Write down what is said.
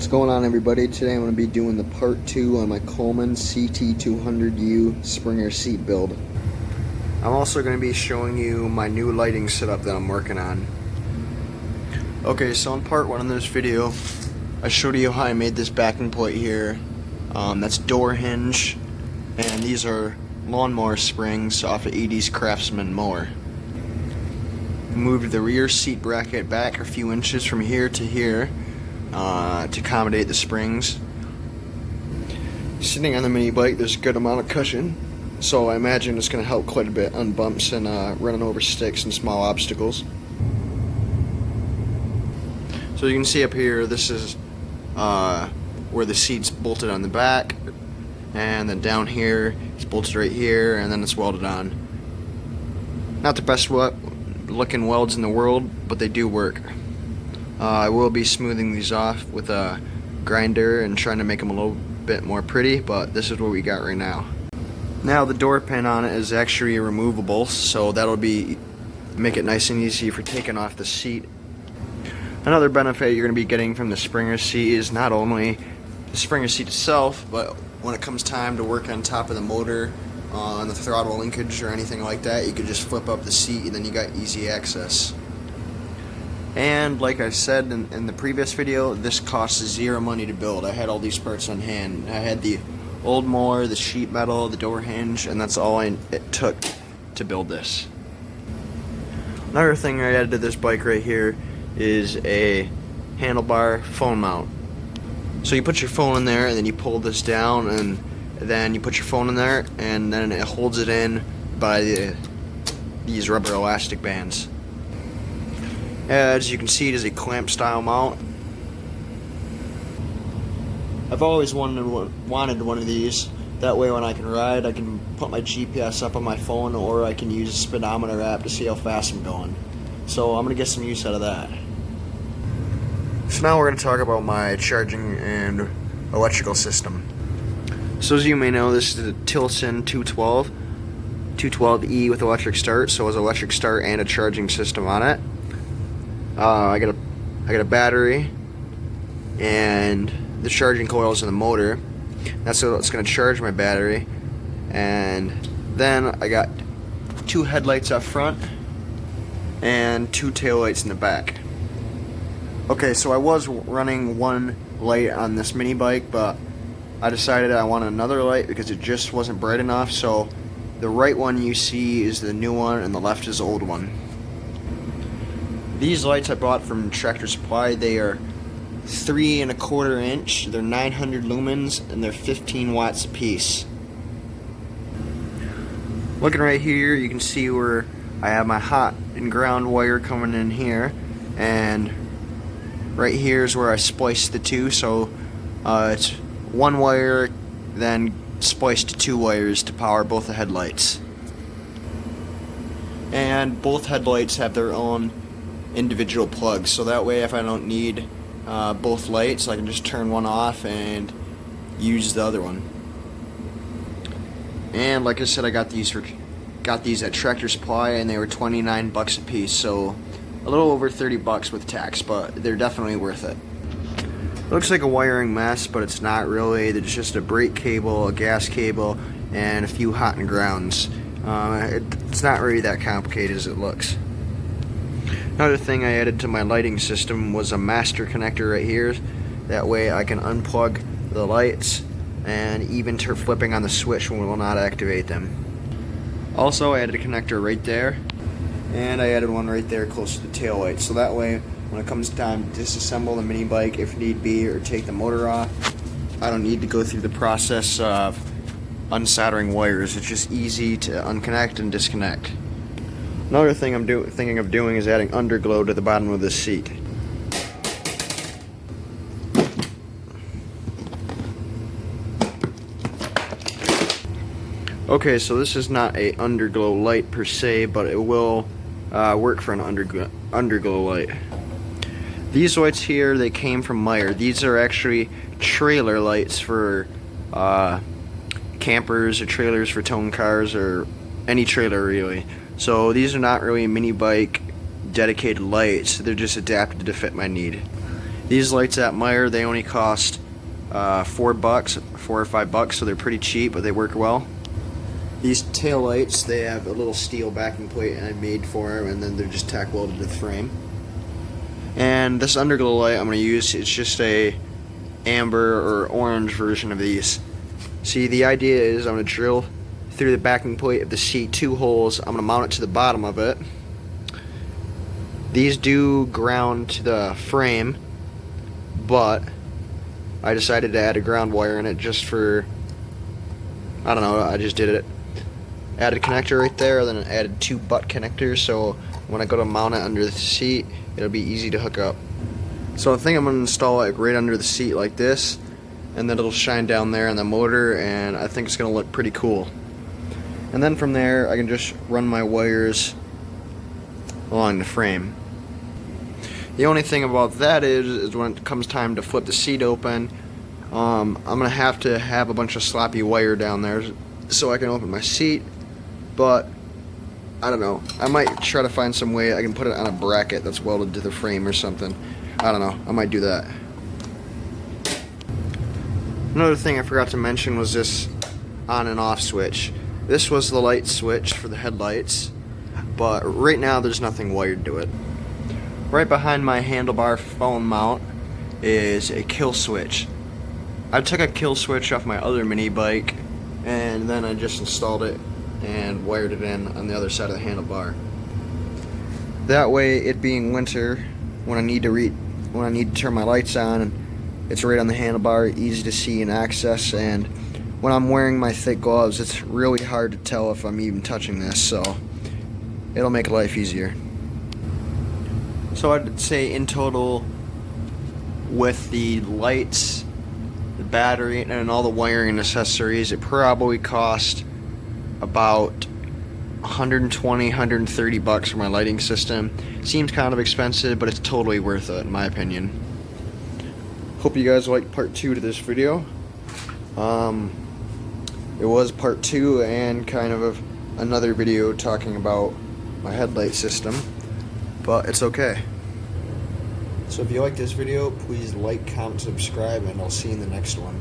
going on, everybody? Today I'm going to be doing the part 2 on my Coleman CT200U Springer seat build. I'm also going to be showing you my new lighting setup that I'm working on. Okay, so in part 1 of this video I showed you how I made this backing plate here. That's door hinge, and these are lawnmower springs off of Edie's Craftsman mower. Moved the rear seat bracket back a few inches from here to here to accommodate the springs. Sitting on the mini bike, there's a good amount of cushion, so I imagine it's going to help quite a bit on bumps and running over sticks and small obstacles. So you can see up here, this is where the seat's bolted on the back, and then down here it's bolted right here, and then it's welded on. Not the best looking welds in the world, but they do work. I will be smoothing these off with a grinder and trying to make them a little bit more pretty, but this is what we got right now. Now the door pin on it is actually removable, so that'll make it nice and easy for taking off the seat. Another benefit you're going to be getting from the Springer seat is not only the Springer seat itself, but when it comes time to work on top of the motor, on the throttle linkage or anything like that, you could just flip up the seat and then you got easy access. And like I said in the previous video, this costs zero money to build. I had all these parts on hand. I had the old mower, the sheet metal, the door hinge, and that's all it took to build this. Another thing I added to this bike right here is a handlebar phone mount. So you put your phone in there and then you pull this down, and then you put your phone in there and then it holds it in by these rubber elastic bands. As you can see, it is a clamp style mount. I've always wanted one of these. That way when I can ride, I can put my GPS up on my phone, or I can use a speedometer app to see how fast I'm going. So I'm going to get some use out of that. So now we're going to talk about my charging and electrical system. So as you may know, this is the Tilson 212E with electric start, so it has electric start and a charging system on it. I got a battery, and the charging coils in the motor. That's what's going to charge my battery. And then I got 2 headlights up front and 2 taillights in the back. Okay, so I was running one light on this mini bike, but I decided I wanted another light because it just wasn't bright enough. So the right one you see is the new one, and the left is the old one. These lights I bought from Tractor Supply. They are 3 1/4 inch. They're 900 lumens, and they're 15 watts a piece. Looking right here, you can see where I have my hot and ground wire coming in here, and right here is where I spliced the two. So it's one wire, then spliced to 2 wires to power both the headlights. And both headlights have their own individual plugs, so that way if I don't need both lights, I can just turn one off and use the other one. And like I said, I got these at Tractor Supply, and they were 29 bucks a piece, so a little over 30 bucks with tax, but they're definitely worth it. It looks like a wiring mess, but it's not really. There's just a brake cable, a gas cable, and a few hot and grounds. It's not really that complicated as it looks. Another thing I added to my lighting system was a master connector right here. That way I can unplug the lights, and even flipping on the switch will not activate them. Also, I added a connector right there, and I added one right there close to the tail light, so that way when it comes time to disassemble the mini bike if need be, or take the motor off, I don't need to go through the process of unsoldering wires. It's just easy to unconnect and disconnect. Another thing I'm thinking of doing is adding underglow to the bottom of this seat. Okay, so this is not a underglow light per se, but it will work for an underglow light. These lights here, they came from Meyer. These are actually trailer lights for campers or trailers for towing cars, or any trailer really. So these are not really mini bike dedicated lights, they're just adapted to fit my need. These lights at Meijer, they only cost $4 or $5, so they're pretty cheap, but they work well. These tail lights, they have a little steel backing plate I made for them, and then they're just tack welded to the frame. And this underglow light I'm going to use, it's just a amber or orange version of these. See, the idea is I'm going to drill through the backing plate of the seat 2 holes. I'm going to mount it to the bottom of it. These do ground to the frame, but I decided to add a ground wire in it just for, I don't know, I just did it. Added a connector right there, then added 2 butt connectors, so when I go to mount it under the seat, it'll be easy to hook up. So I think I'm going to install it right under the seat like this, and then it'll shine down there on the motor, and I think it's going to look pretty cool. And then from there, I can just run my wires along the frame. The only thing about that is when it comes time to flip the seat open, I'm going to have a bunch of sloppy wire down there so I can open my seat, but I don't know. I might try to find some way I can put it on a bracket that's welded to the frame or something. I don't know. I might do that. Another thing I forgot to mention was this on and off switch. This was the light switch for the headlights, but right now there's nothing wired to it. Right behind my handlebar phone mount is a kill switch. I took a kill switch off my other mini bike, and then I just installed it and wired it in on the other side of the handlebar. That way, it being winter, when I need to turn my lights on, it's right on the handlebar, easy to see and access. And when I'm wearing my thick gloves, it's really hard to tell if I'm even touching this, so it'll make life easier. So I'd say in total, with the lights, the battery, and all the wiring and accessories, it probably cost about $120, $130 for my lighting system. Seems kind of expensive, but it's totally worth it in my opinion. Hope you guys liked part 2 to this video. It was part 2 and kind of another video talking about my headlight system, but it's okay. So if you like this video, please like, comment, subscribe, and I'll see you in the next one.